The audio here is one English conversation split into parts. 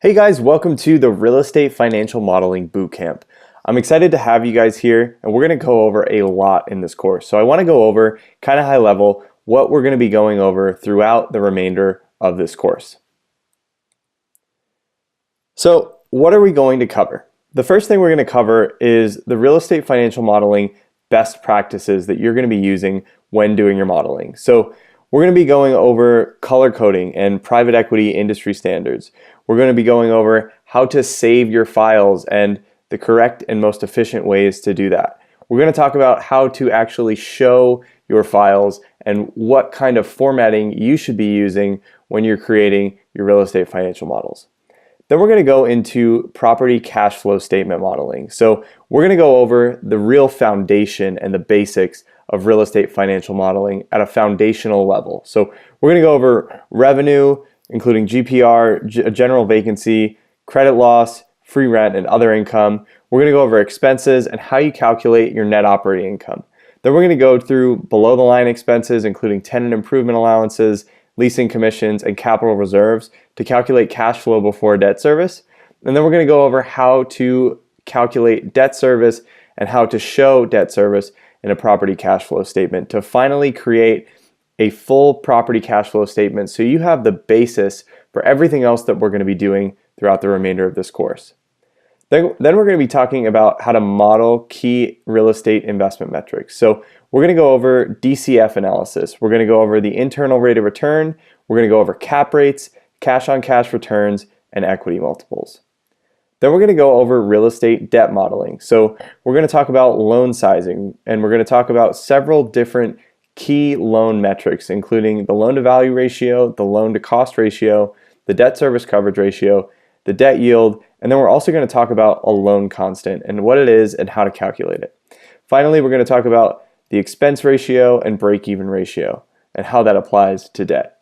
Hey guys, welcome to the Real Estate Financial Modeling Bootcamp. I'm excited to have you guys here, and we're going to go over a lot in this course. So I want to go over kind of high level what we're going to be going over throughout the remainder of this course. So what are we going to cover? The first thing we're going to cover is the real estate financial modeling best practices that you're going to be using when doing your modeling. So we're going to be going over color coding and private equity industry standards. We're going to be going over how to save your files and the correct and most efficient ways to do that. We're going to talk about how to actually show your files and what kind of formatting you should be using when you're creating your real estate financial models. Then we're going to go into property cash flow statement modeling. So we're going to go over the real foundation and the basics of real estate financial modeling at a foundational level. So we're going to go over revenue, including GPR, general vacancy, credit loss, free rent, and other income. We're going to go over expenses and how you calculate your net operating income. Then we're going to go through below the line expenses, including tenant improvement allowances, leasing commissions, and capital reserves to calculate cash flow before debt service. And then we're going to go over how to calculate debt service and how to show debt service in a property cash flow statement to finally create a full property cash flow statement so you have the basis for everything else that we're going to be doing throughout the remainder of this course. Then we're going to be talking about how to model key real estate investment metrics. So we're going to go over DCF analysis. We're going to go over the internal rate of return. We're going to go over cap rates, cash on cash returns, and equity multiples. Then we're going to go over real estate debt modeling. So we're going to talk about loan sizing, and we're going to talk about several different key loan metrics, including the loan to value ratio, the loan to cost ratio, the debt service coverage ratio, the debt yield, and then we're also going to talk about a loan constant and what it is and how to calculate it. Finally, we're going to talk about the expense ratio and break-even ratio and how that applies to debt.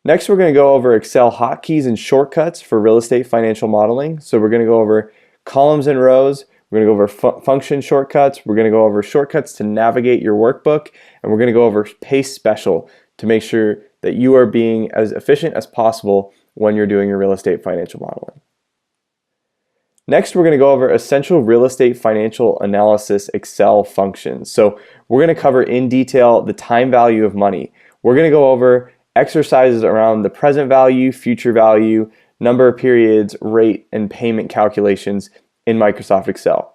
Next, we're going to go over Excel hotkeys and shortcuts for real estate financial modeling. So we're going to go over columns and rows. We're going to go over function shortcuts. We're going to go over shortcuts to navigate your workbook. And we're going to go over paste special to make sure that you are being as efficient as possible when you're doing your real estate financial modeling. Next, we're going to go over essential real estate financial analysis Excel functions. So we're going to cover in detail the time value of money. We're going to go over exercises around the present value, future value, number of periods, rate, and payment calculations in Microsoft Excel.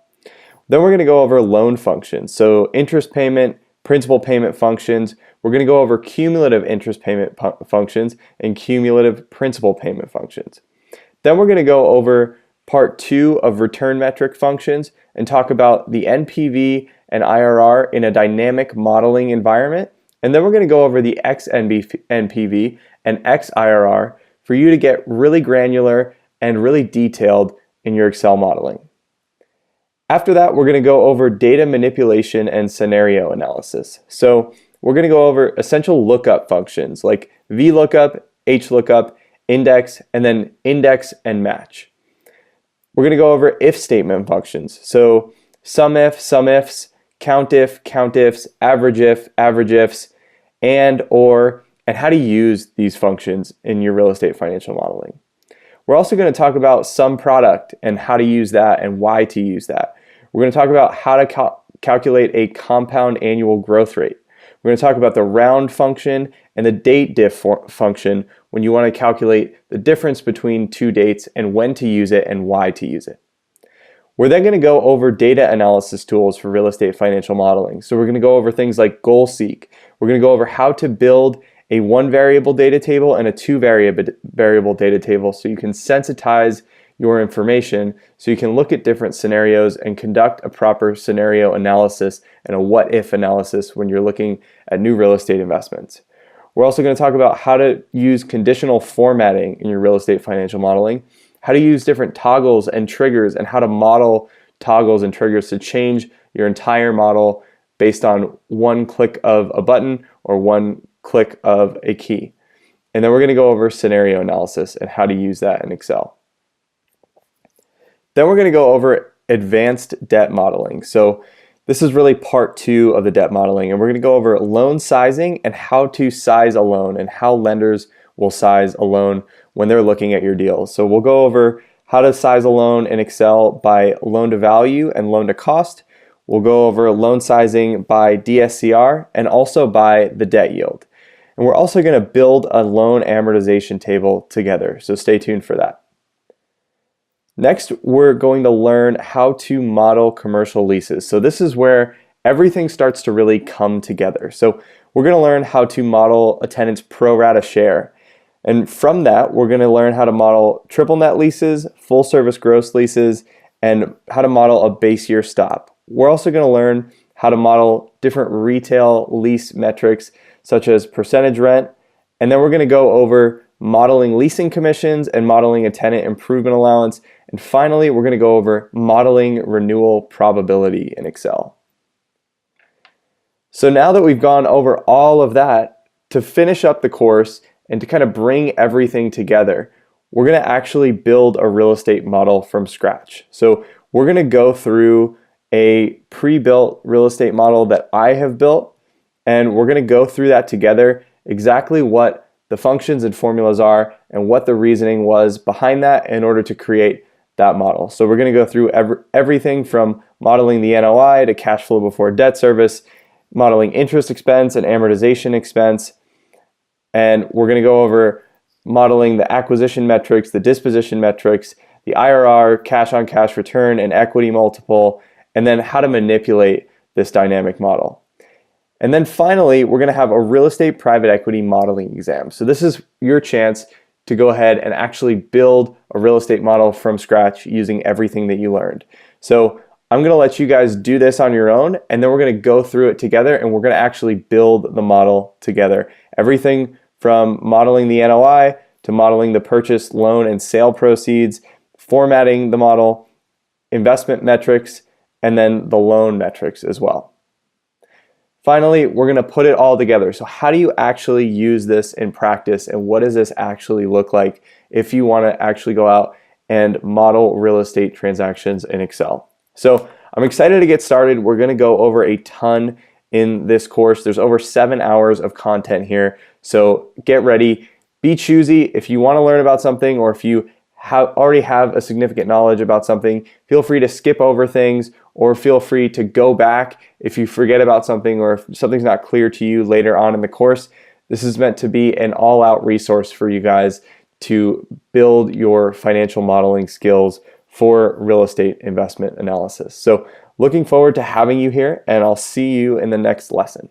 Then we're going to go over loan functions. So interest payment, principal payment functions. We're going to go over cumulative interest payment functions and cumulative principal payment functions. Then we're going to go over part 2 of return metric functions and talk about the NPV and IRR in a dynamic modeling environment. And then we're going to go over the XNPV and XIRR for you to get really granular and really detailed in your Excel modeling. After that, we're going to go over data manipulation and scenario analysis. So we're going to go over essential lookup functions like VLOOKUP, HLOOKUP, index, and then index and match. We're going to go over if statement functions. So SUMIF, SUMIFs, COUNTIF, COUNTIFs, average ifs, and how to use these functions in your real estate financial modeling. We're also going to talk about sum product and how to use that and why to use that. We're going to talk about how to calculate a compound annual growth rate. We're going to talk about the round function and the date diff function when you want to calculate the difference between two dates and when to use it and why to use it. We're then going to go over data analysis tools for real estate financial modeling. So we're going to go over things like goal seek. We're going to go over how to build a 1 variable data table and a 2 variable data table so you can sensitize your information so you can look at different scenarios and conduct a proper scenario analysis and a what if analysis when you're looking at new real estate investments. We're also going to talk about how to use conditional formatting in your real estate financial modeling, how to use different toggles and triggers, and how to model toggles and triggers to change your entire model based on one click of a button or one click of a key. And then we're going to go over scenario analysis and how to use that in Excel. Then we're going to go over advanced debt modeling. So this is really part 2 of the debt modeling, and we're going to go over loan sizing and how to size a loan and how lenders will size a loan when they're looking at your deals. So we'll go over how to size a loan in Excel by loan to value and loan to cost. We'll go over loan sizing by DSCR and also by the debt yield. And we're also going to build a loan amortization table together, so stay tuned for that. Next, we're going to learn how to model commercial leases. So this is where everything starts to really come together. So we're going to learn how to model a tenant's pro rata share. And from that, we're going to learn how to model triple net leases, full service gross leases, and how to model a base year stop. We're also going to learn how to model different retail lease metrics such as percentage rent. And then we're going to go over modeling leasing commissions and modeling a tenant improvement allowance. And finally, we're going to go over modeling renewal probability in Excel. So now that we've gone over all of that, to finish up the course and to kind of bring everything together, we're going to actually build a real estate model from scratch. So we're going to go through a pre-built real estate model that I have built, and we're going to go through that together, exactly what the functions and formulas are and what the reasoning was behind that in order to create that model. So we're going to go through everything from modeling the NOI to cash flow before debt service, modeling interest expense and amortization expense, and we're going to go over modeling the acquisition metrics, the disposition metrics, the IRR, cash on cash return, and equity multiple, and then how to manipulate this dynamic model. And then finally, we're going to have a real estate private equity modeling exam. So this is your chance to go ahead and actually build a real estate model from scratch using everything that you learned. So I'm going to let you guys do this on your own, and then we're going to go through it together, and we're going to actually build the model together. Everything from modeling the NOI to modeling the purchase, loan, and sale proceeds, formatting the model, investment metrics, and then the loan metrics as well. Finally, we're going to put it all together. So how do you actually use this in practice, and what does this actually look like if you want to actually go out and model real estate transactions in Excel? So I'm excited to get started. We're going to go over a ton in this course. There's over 7 hours of content here. So get ready. Be choosy. If you want to learn about something, or if you already have a significant knowledge about something, feel free to skip over things, or feel free to go back if you forget about something or if something's not clear to you later on in the course. This is meant to be an all-out resource for you guys to build your financial modeling skills for real estate investment analysis. So looking forward to having you here, and I'll see you in the next lesson.